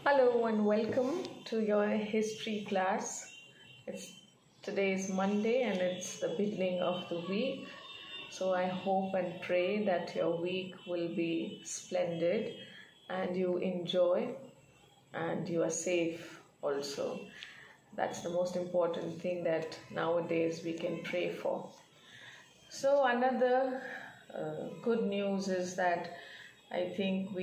Hello and welcome to your history class. It's Today is Monday and it's the beginning of the week. So I hope and pray that your week will be splendid and you enjoy and you are safe also. That's the most important thing that nowadays we can pray for. So another good news is that I think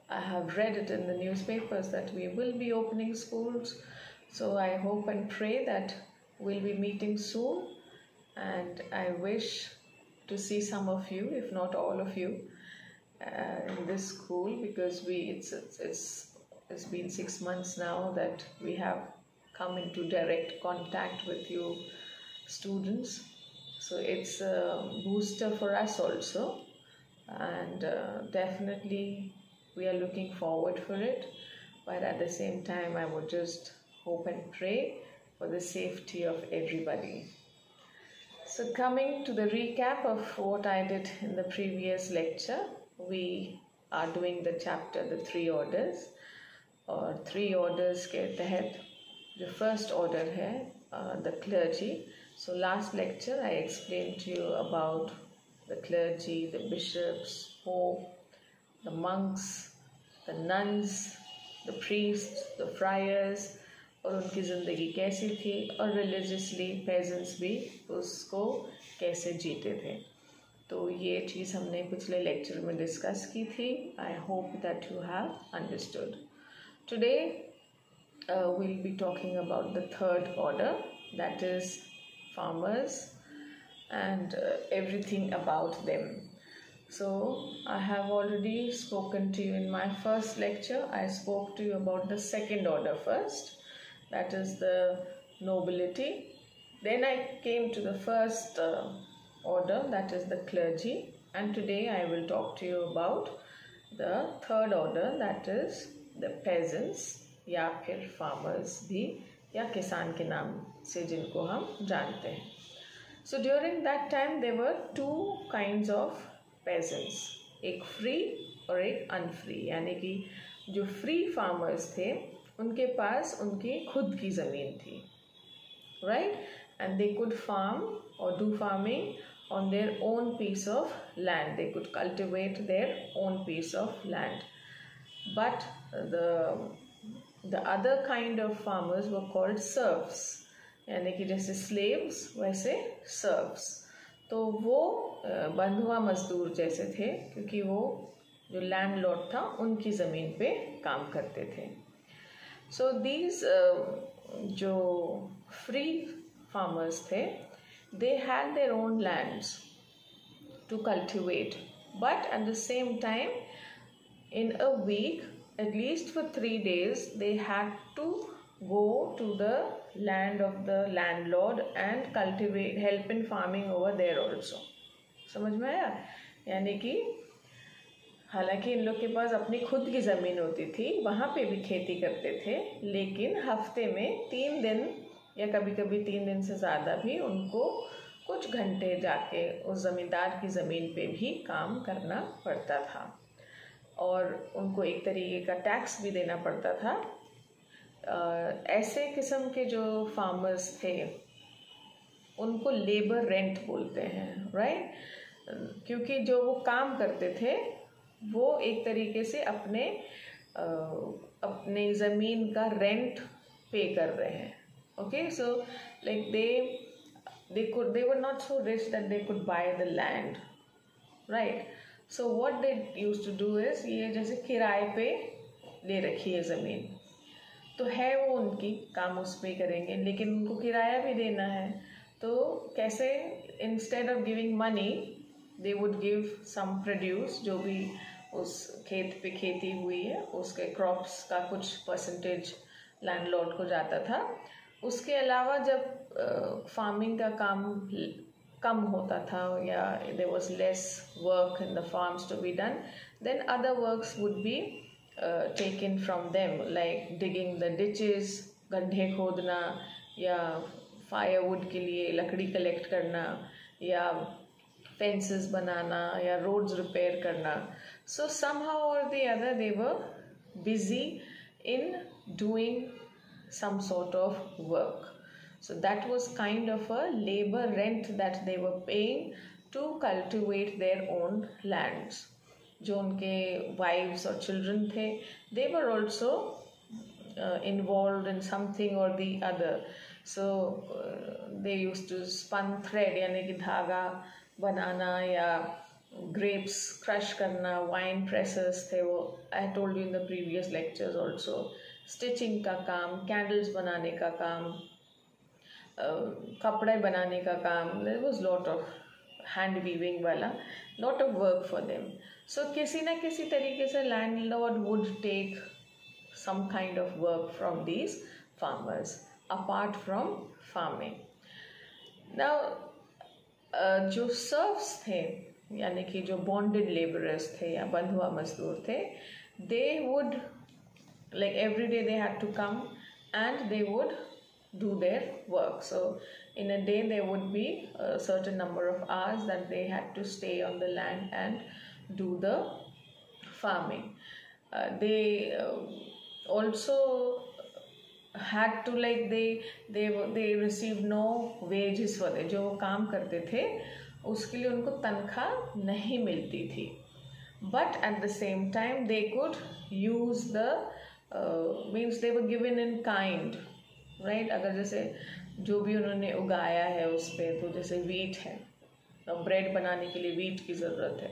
I have read it in the newspapers that we will be opening schools. So I hope and pray that we'll be meeting soon. And I wish to see some of you, if not all of you, in this school because it's been 6 months now that we have come into direct contact with you students. So it's a booster for us also, and definitely we are looking forward for it, but at the same time I would just hope and pray for the safety of everybody. So coming to the recap of what I did in the previous lecture, we are doing the chapter the three orders और three orders के तहत जो first order है the clergy. So last lecture I explained to you about the clergy, the bishops, pope, the monks, the nuns, the priests, the friars और उनकी ज़िंदगी कैसी थी और रिलीजियसली पेजेंट्स भी उसको कैसे जीते थे. तो ये चीज़ हमने पिछले लेक्चर में डिस्कस की थी. I hope that you have understood. Today we'll be talking about the third order, that is farmers and everything about them. So I have already spoken to you in my first lecture. I spoke to you about the second order first, that is the nobility. Then I came to the first order, that is the clergy, and today I will talk to you about the third order, that is the peasants या फिर farmers भी या किसान के नाम से जिनको हम जानते हैं. So during that time there were two kinds of peasants, एक free और एक unfree. यानी कि जो free farmers थे उनके पास उनकी खुद की ज़मीन थी, right? And they could farm or do farming on their own piece of land. They could cultivate their own piece of land. But the other kind of farmers were called serfs. यानी कि जैसे slaves वैसे serfs. तो वो बंधुआ मजदूर जैसे थे क्योंकि वो जो लैंडलॉर्ड था उनकी ज़मीन पे काम करते थे. So these जो free farmers थे, they had their own lands to cultivate, but at the same time in a week, at least for 3 days, they had to go to the land of the landlord and cultivate, help in farming over there also. समझ में आया? यानी कि हालांकि इन लोग के पास अपनी खुद की ज़मीन होती थी, वहाँ पे भी खेती करते थे, लेकिन हफ्ते में 3 दिन या कभी कभी 3 दिन से ज़्यादा भी उनको कुछ घंटे जाके उस ज़मींदार की ज़मीन पे भी काम करना पड़ता था और उनको एक तरीके का टैक्स भी देना पड़ता था. ऐसे किस्म के जो फार्मर्स थे उनको लेबर रेंट बोलते हैं, राइट? क्योंकि जो वो काम करते थे वो एक तरीके से अपने ज़मीन का रेंट पे कर रहे हैं. Okay, so like they were not so rich that they could buy the land, right? So what they used to do is ये जैसे किराए पे ले रखी है ज़मीन तो है वो उनकी, काम उस पे करेंगे, लेकिन उनको किराया भी देना है. तो कैसे instead of giving money they would give some produce, जो भी उस खेत पे खेती हुई है उसके क्रॉप्स का कुछ परसेंटेज लैंडलॉर्ड को जाता था. उसके अलावा जब फार्मिंग का काम कम होता था या there was less work in the farms to be done, then other works would be taken from them, like digging the ditches, गड्ढे खोदना या फायरवुड के लिए लकड़ी कलेक्ट करना या फेंसेस बनाना या रोड्स रिपेयर करना. So somehow or the other they were busy in doing some sort of work. So that was kind of a labor rent that they were paying to cultivate their own lands. जो उनके wives और children थे, they were also involved in something or the other. So they used to spun thread, यानी कि धागा बनाना या grapes crush करना, wine presses थे वो, I told you in the previous lectures also, stitching का काम, candles बनाने का काम, कपड़े बनाने का काम, there was lot of hand weaving वाला, lot of work for them. So किसी ना किसी तरीके से landlord would take some kind of work from these farmers apart from farming. Now जो serfs थे यानी कि जो bonded laborers थे या बंधुआ मजदूर थे, they would, like every day they had to come and they would do their work. So in a day there would be a certain number of hours that they had to stay on the land and do the farming. They also had to, like they received no wages for it. जो वो काम करते थे उसके लिए उनको तनख्वाह नहीं मिलती थी. But at the same time they could use the means they were given in kind, right? अगर जैसे जो भी उन्होंने उगाया है उस पे, तो जैसे wheat है, ब्रेड बनाने के लिए wheat की ज़रूरत है,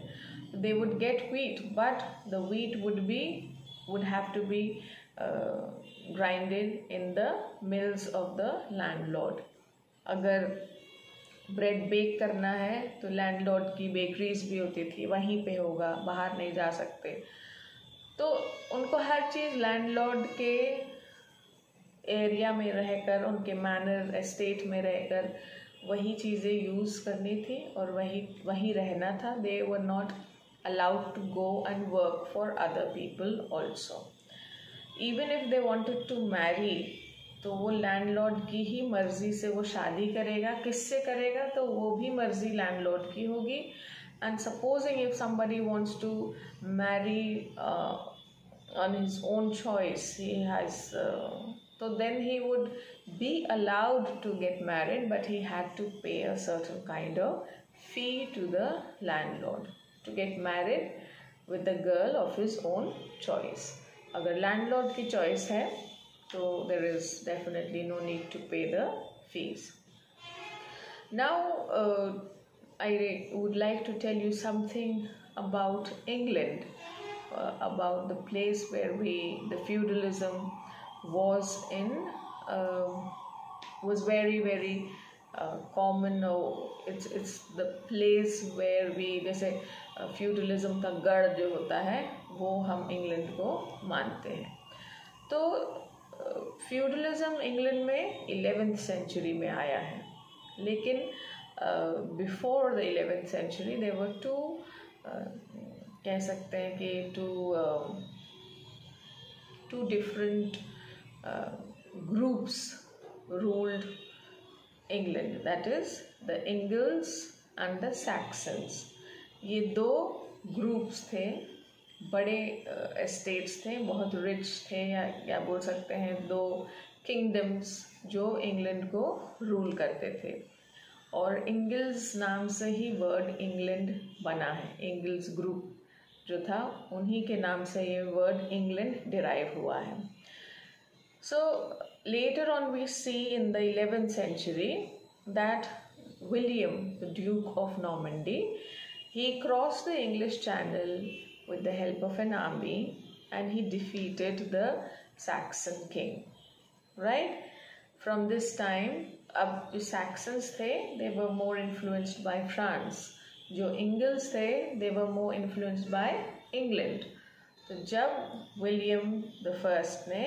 they would get wheat, but the wheat would have to be grinded in the mills of the landlord. अगर ब्रेड बेक करना है तो लैंडलॉर्ड की बेकरीज भी होती थी, वहीं पे होगा, बाहर नहीं जा सकते. तो उनको हर चीज़ लैंडलॉर्ड के एरिया में रहकर, उनके मैनर एस्टेट में रहकर वही चीज़ें यूज़ करनी थी और वही रहना था. They were not allowed to go and work for other people also. Even if they wanted to marry, तो वो लैंडलॉर्ड की ही मर्जी से वो शादी करेगा. किससे करेगा? तो वो भी मर्जी लैंडलॉर्ड की होगी. And supposing if somebody wants to marry on his own choice, he has so then he would be allowed to get married, but he had to pay a certain kind of fee to the landlord to get married with the girl of his own choice. अगर landlord की choice है तो there is definitely no need to pay the fees. Now I would like to tell you something about England, about the place where the feudalism was in, was very very common. It's the place where जैसे feudalism का गढ़ जो होता है वो हम England को मानते हैं. तो feudalism इंग्लैंड में 11th century में आया है, लेकिन before the 11th century there were two कह सकते हैं कि two different groups ruled England, that is the Ingles and the Saxons. ये दो groups थे, बड़े estates थे, बहुत rich थे, या बोल सकते हैं दो kingdoms जो इंग्लैंड को rule करते थे. और इंगल्स नाम से ही वर्ड इंग्लैंड बना है. इंगल्स ग्रुप जो था उन्हीं के नाम से ये वर्ड इंग्लैंड डिराइव हुआ है. So later on we see in the 11th century that William, the Duke of Normandy, he crossed the English Channel with the help of an army and he defeated the Saxon king. Right? From this time, अब जो Saxons थे they were more influenced by France, जो Ingles थे they were more influenced by England. तो जब William the first ने,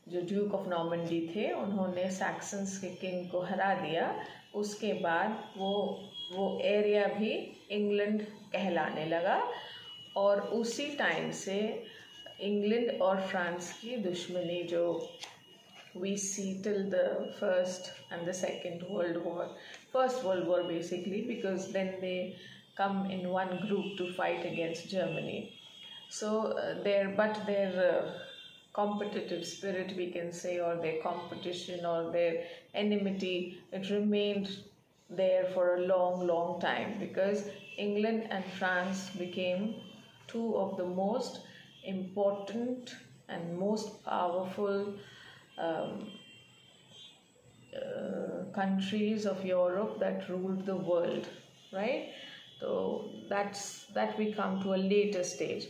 जो Duke of Normandy थे, उन्होंने सैक्सन्स के किंग को हरा दिया, उसके बाद वो एरिया भी इंग्लैंड कहलाने लगा. और उसी टाइम से इंग्लैंड और फ्रांस की दुश्मनी जो we see till the First and the Second World War. First World War basically, because then they come in one group to fight against Germany. So their competitive spirit, we can say, or their competition or their enmity, it remained there for a long time, because England and France became two of the most important and most powerful countries of Europe that ruled the world, right? So that we come to a later stage.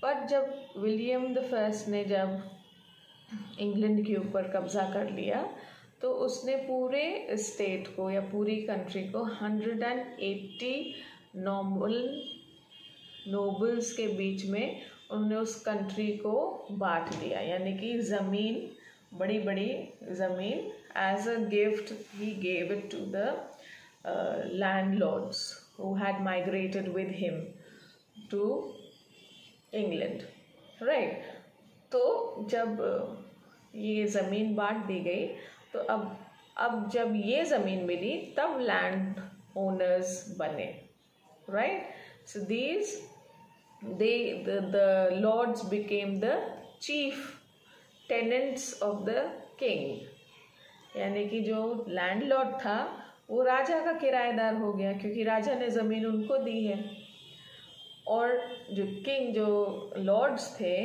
पर जब William the first ने जब England के ऊपर कब्जा कर लिया, तो उसने पूरे स्टेट को या पूरी कंट्री को 180 नोबल्स के बीच में उन्होंने उस कंट्री को बांट दिया, यानी कि ज़मीन, बड़ी बड़ी ज़मीन, as a gift he gave it to the landlords who had migrated with him to England, right. तो जब ये ज़मीन बांट दी गई, तो अब जब ये ज़मीन मिली तब लैंड ओनर्स बने, right. So the lords became the chief tenants of the king, यानी कि जो लैंडलॉर्ड था वो राजा का किराएदार हो गया, क्योंकि राजा ने ज़मीन उनको दी है। और जो किंग, जो लॉर्ड्स थे,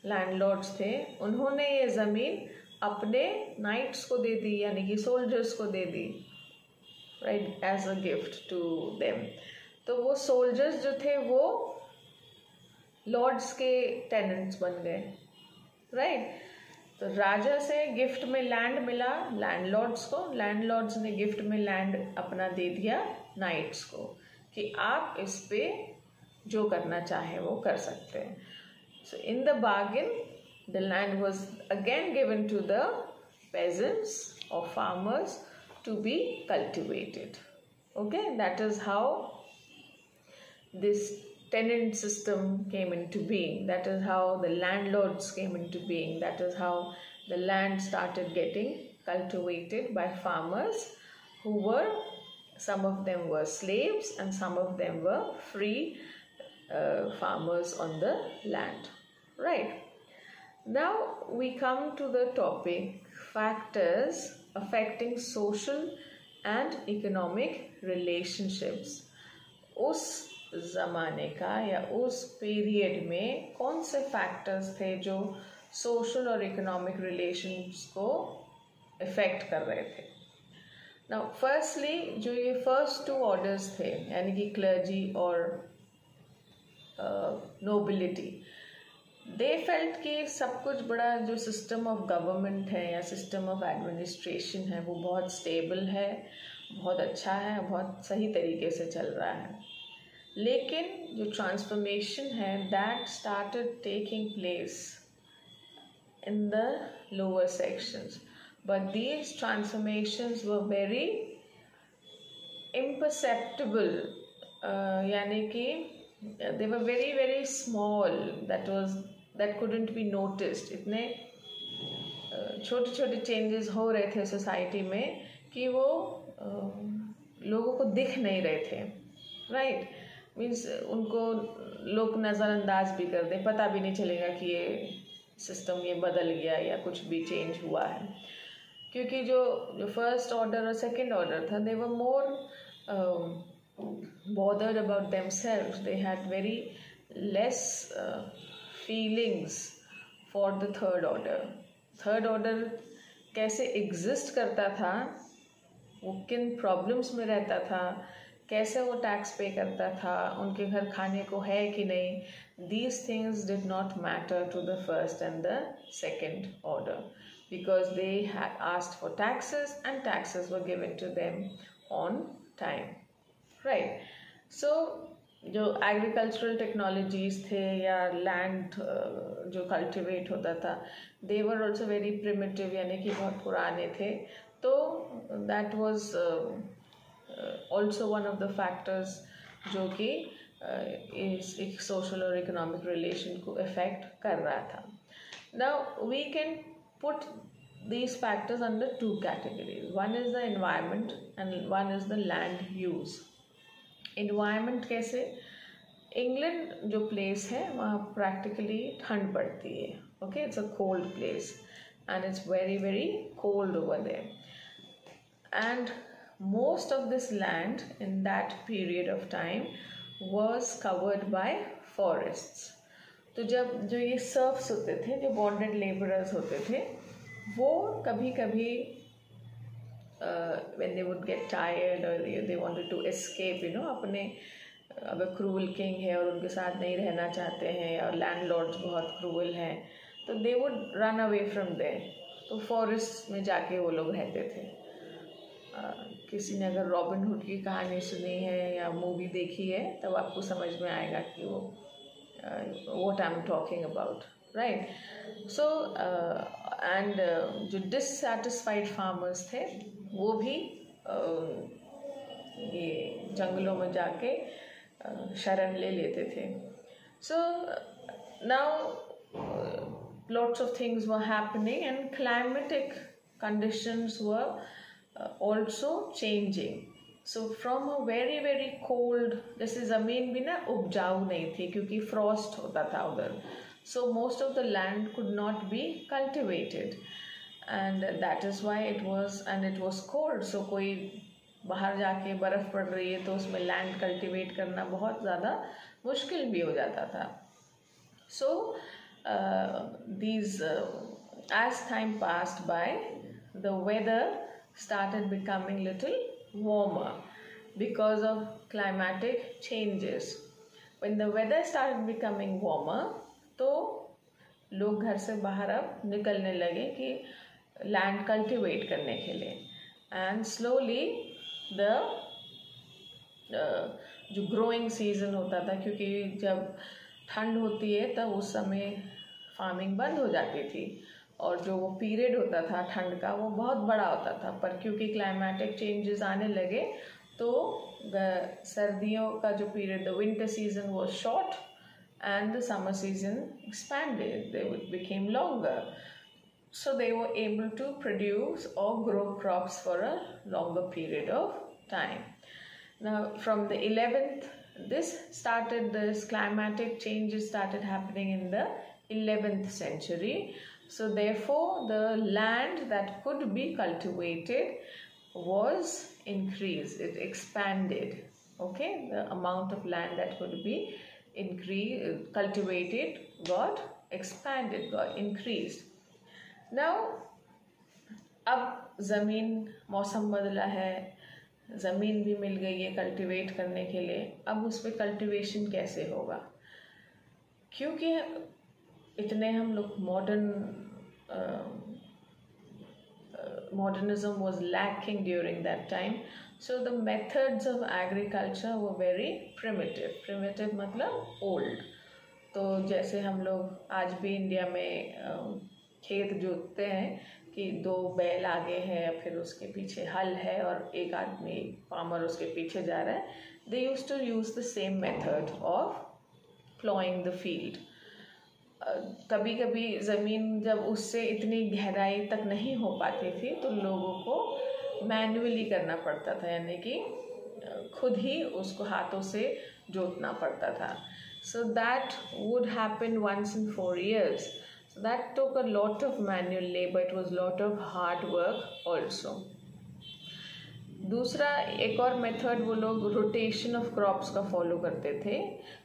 लैंडलॉर्ड्स थे, उन्होंने ये ज़मीन अपने नाइट्स को दे दी, यानी कि सोल्जर्स को दे दी, right, as a gift to them. तो वो सोल्जर्स जो थे वो लॉर्ड्स के टेनेंट्स बन गए, राइट। तो राजा से गिफ्ट में लैंड मिला लैंडलॉर्ड्स को, लैंडलॉर्ड्स ने गिफ्ट में लैंड अपना दे दिया नाइट्स को, कि आप इस पे जो करना चाहे वो कर सकते हैं। So in the bargain the land was again given to the peasants or farmers to be cultivated. Okay, that is how this tenant system came into being. That is how the landlords came into being. That is how the land started getting cultivated by farmers who were, some of them were slaves and some of them were free farmers on the land, right? Now we come to the topic factors affecting social and economic relationships. उस ज़माने का या उस period में कौन से factors थे जो सोशल और इकोनॉमिक रिलेशंस को इफ़ेक्ट कर रहे थे? नाउ फर्स्टली, जो ये फर्स्ट टू ऑर्डर्स थे, यानी कि क्लर्जी और नोबिलिटी, दे फेल्ट कि सब कुछ बड़ा जो सिस्टम ऑफ गवर्नमेंट है या सिस्टम ऑफ एडमिनिस्ट्रेशन है वो बहुत स्टेबल है, बहुत अच्छा है, बहुत सही तरीके से चल रहा है। लेकिन जो ट्रांसफॉर्मेशन है that started taking place in the lower sections, but these transformations were very imperceptible, यानी कि they were very small, that couldn't be noticed. इतने छोटे छोटे चेंजेस हो रहे थे सोसाइटी में कि वो लोगों को दिख नहीं रहे थे, राइट। मीन्स उनको लोग नज़रअंदाज भी कर दें, पता भी नहीं चलेगा कि ये सिस्टम ये बदल गया या कुछ भी चेंज हुआ है, क्योंकि जो फर्स्ट ऑर्डर और सेकंड ऑर्डर था, they were more bothered about themselves. They had very less feelings for the third order. Third order कैसे एग्जिस्ट करता था, वो किन प्रॉब्लम्स में रहता था, कैसे वो टैक्स पे करता था, उनके घर खाने को है कि नहीं, these things did not matter to the first and the second order, because they had asked for taxes and taxes were given to them on time, right. So जो एग्रीकल्चरल टेक्नोलॉजीज थे या लैंड जो cultivate होता था, they were also very primitive, यानी कि बहुत पुराने थे। तो that was also one of the factors जो कि इस एक सोशल और इकोनॉमिक रिलेशन को इफेक्ट कर रहा था। Now we can put these factors under two categories. One is the environment and one is the land use. Environment कैसे? इंग्लैंड जो प्लेस है वहाँ प्रैक्टिकली ठंड पड़ती है. Okay, it's a cold place and it's very very cold over there. And most of this land in that period of time was covered by forests. तो जब जो ये सर्फ्स होते थे, जो बॉन्डेड लेबरर्स होते थे, वो कभी कभी when they would get tired or they wanted to escape, अपने अगर क्रूअल किंग है और उनके साथ नहीं रहना चाहते हैं और लैंडलॉर्ड्स बहुत क्रूअल हैं, तो they would run away from there. तो फॉरेस्ट में जाके वो लोग रहते थे. किसी ने अगर रॉबिन हुड की कहानी सुनी है या मूवी देखी है तब आपको समझ में आएगा कि वो what I am talking about, right. So and जो डिससैटिस्फाइड फार्मर्स थे वो भी ये जंगलों में जाके शरण ले लेते थे. So now lots of things were happening and climatic conditions were also changing. So from a very very cold, जैसे ज़मीन भी ना उपजाऊ नहीं थी क्योंकि frost होता था उधर, so most of the land could not be cultivated and that is why it was cold. So कोई बाहर जाके बर्फ़ पड़ रही है तो उसमें लैंड कल्टिवेट करना बहुत ज़्यादा मुश्किल भी हो जाता था. So as time passed by, the weather started becoming little warmer because of climatic changes. When the weather started becoming warmer, तो लोग घर से बाहर अब निकलने लगे कि लैंड कल्टिवेट करने के लिए. एंड स्लोली जो ग्रोइंग सीजन होता था, क्योंकि जब ठंड होती है तब उस समय फार्मिंग बंद हो जाती थी और जो वो पीरियड होता था ठंड का वो बहुत बड़ा होता था. पर क्योंकि क्लाइमेटिक चेंजेस आने लगे तो सर्दियों का जो period, the winter season was short and the summer season expanded, they became longer. So they were able to produce or grow crops for a longer period of time. Now from the 11th, this climatic changes started happening in the 11th century. So therefore the land that could be cultivated was increased, it expanded. Okay, the amount of land that could be cultivated got expanded, got increased. Now अब ज़मीन, मौसम बदला है, ज़मीन भी मिल गई है cultivate करने के लिए. अब उस पर कल्टिवेशन कैसे होगा, क्योंकि इतने हम लोग modernism was lacking during that time. So the methods of agriculture were very primitive मतलब old. तो जैसे हम लोग आज भी इंडिया में खेत जोतते हैं कि 2 बैल आगे है, फिर उसके पीछे हल है और एक आदमी फार्मर उसके पीछे जा रहा है. They used to use the same method of ploughing the field. कभी कभी ज़मीन जब उससे इतनी गहराई तक नहीं हो पाती थी तो लोगों को मैन्युअली करना पड़ता था, यानी कि खुद ही उसको हाथों से जोतना पड़ता था. So that would happen once in 4 years. So that took a lot of manual labor. It was lot of hard work also. दूसरा एक और मेथड वो लोग रोटेशन ऑफ क्रॉप्स का फॉलो करते थे.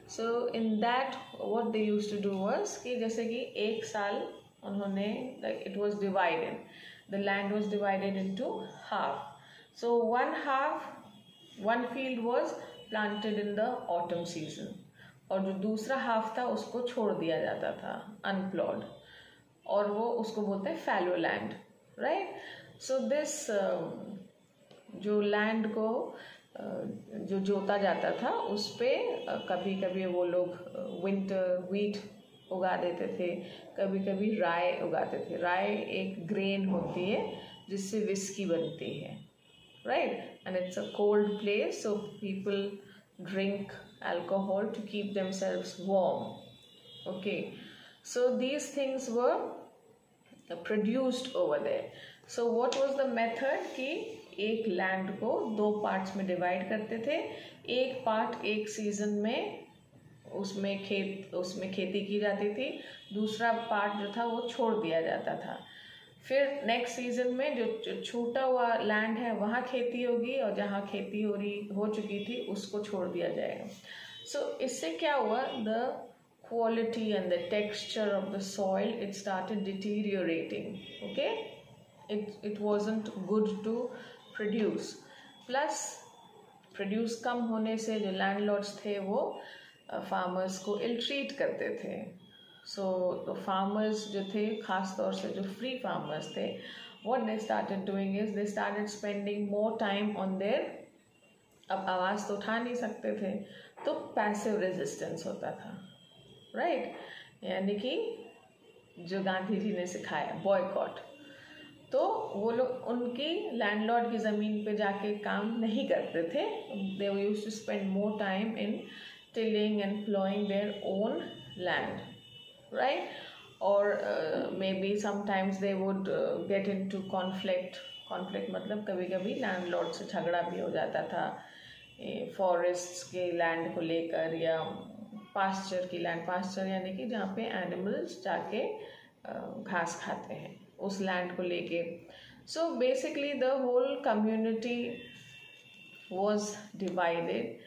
So in that what they used to do was कि जैसे कि एक साल उन्होंने it was divided, the land was divided into half. So one field was planted in the autumn season और जो दूसरा हाफ था उसको छोड़ दिया जाता था अनप्लॉड, और वो उसको बोलते हैं fallow land, right. So this जो लैंड को जो जोता जाता था उस पर कभी कभी वो लोग विंटर व्हीट उगा देते थे, कभी कभी राय उगाते थे. राय एक ग्रेन होती है जिससे विस्की बनती है, right. And it's a cold place, so people drink alcohol to keep themselves warm. Okay, so these things were produced over there. So what was the method कि एक लैंड को 2 पार्ट्स में divide करते थे. एक part एक season में उसमें खेती की जाती थी, दूसरा पार्ट जो था वो छोड़ दिया जाता था। फिर नेक्स्ट सीजन में जो छूटा हुआ लैंड है वहाँ खेती होगी, और जहाँ खेती हो चुकी थी उसको छोड़ दिया जाएगा। सो इससे क्या हुआ, the quality and the texture of the soil, it started deteriorating. Okay, it wasn't good to produce. Plus produce कम होने से जो लैंडलॉर्ड्स थे वो फार्मर्स को इल ट्रीट करते थे। सो फार्मर्स जो थे, खास तौर से जो फ्री फार्मर्स थे, what they started doing is they started spending more time on their, अब आवाज़ तो उठा नहीं सकते थे, तो पैसिव रेजिस्टेंस होता था, राइट, यानी कि जो गांधी जी ने सिखाया, बॉयकॉट। तो वो लोग उनकी लैंडलॉर्ड की ज़मीन पे जाके काम नहीं करते थे, they used to spend more time in tilling and ploughing their own land, right, और maybe sometimes they would get into conflict मतलब कभी कभी लैंडलॉर्ड से झगड़ा भी हो जाता था फॉरेस्ट्स के लैंड को लेकर, या पास्चर की लैंड, पास्चर यानी कि जहाँ पे एनिमल्स जाके घास खाते हैं, उस लैंड को लेके। So basically the whole community was divided,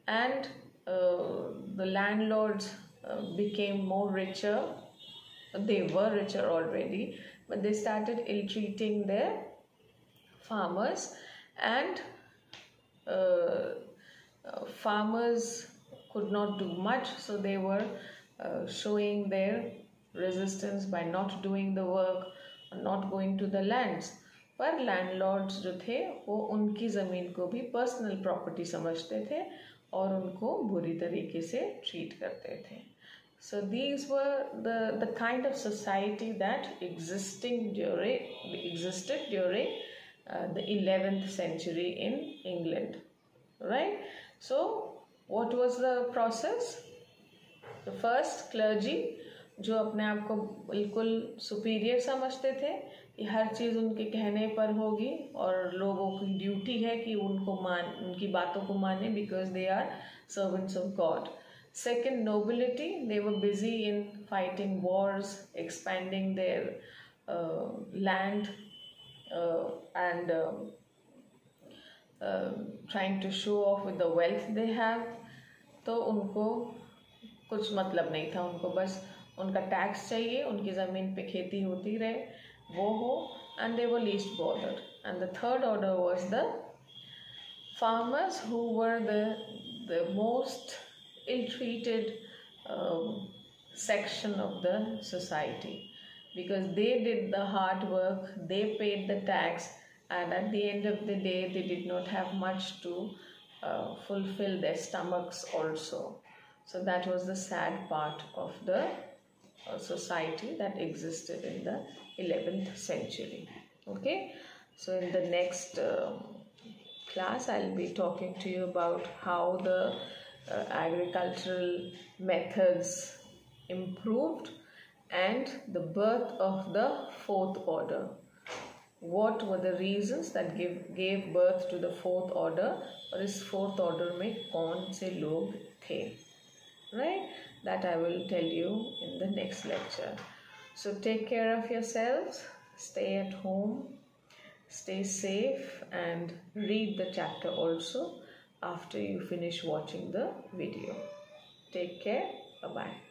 and the landlords became more richer. They were richer already, but they started ill-treating their farmers, and farmers could not do much, so they were showing their resistance by not doing the work, not going to the lands. पर landlords जो थे वो उनकी ज़मीन को भी personal property समझते थे और उनको बुरी तरीके से ट्रीट करते थे। So these were the kind of society that existed during the 11th century in England, right? So what was the process? The first clergy, जो अपने आप को बिल्कुल सुपीरियर समझते थे, कि हर चीज़ उनके कहने पर होगी और लोगों की ड्यूटी है कि उनकी बातों को माने, because they are servants of God. Second, nobility, they were busy in fighting wars, expanding their land and trying to show off with the wealth they have. तो उनको कुछ मतलब नहीं था, उनको बस उनका टैक्स चाहिए, उनकी ज़मीन पे खेती होती रहे, वो हो, and they were least bothered. And the third order was the farmers, who were the most ill-treated section of the society, because they did the hard work, they paid the tax, and at the end of the day they did not have much to fulfill their stomachs also. So that was the sad part of the society that existed in the 11th century. Okay, so in the next class I'll be talking to you about how the agricultural methods improved and the birth of the fourth order. What were the reasons that gave birth to the fourth order, और इस fourth order में कौन से लोग थे, right? That I will tell you in the next lecture. So take care of yourselves, stay at home, stay safe, and read the chapter also after you finish watching the video. Take care. Bye-bye.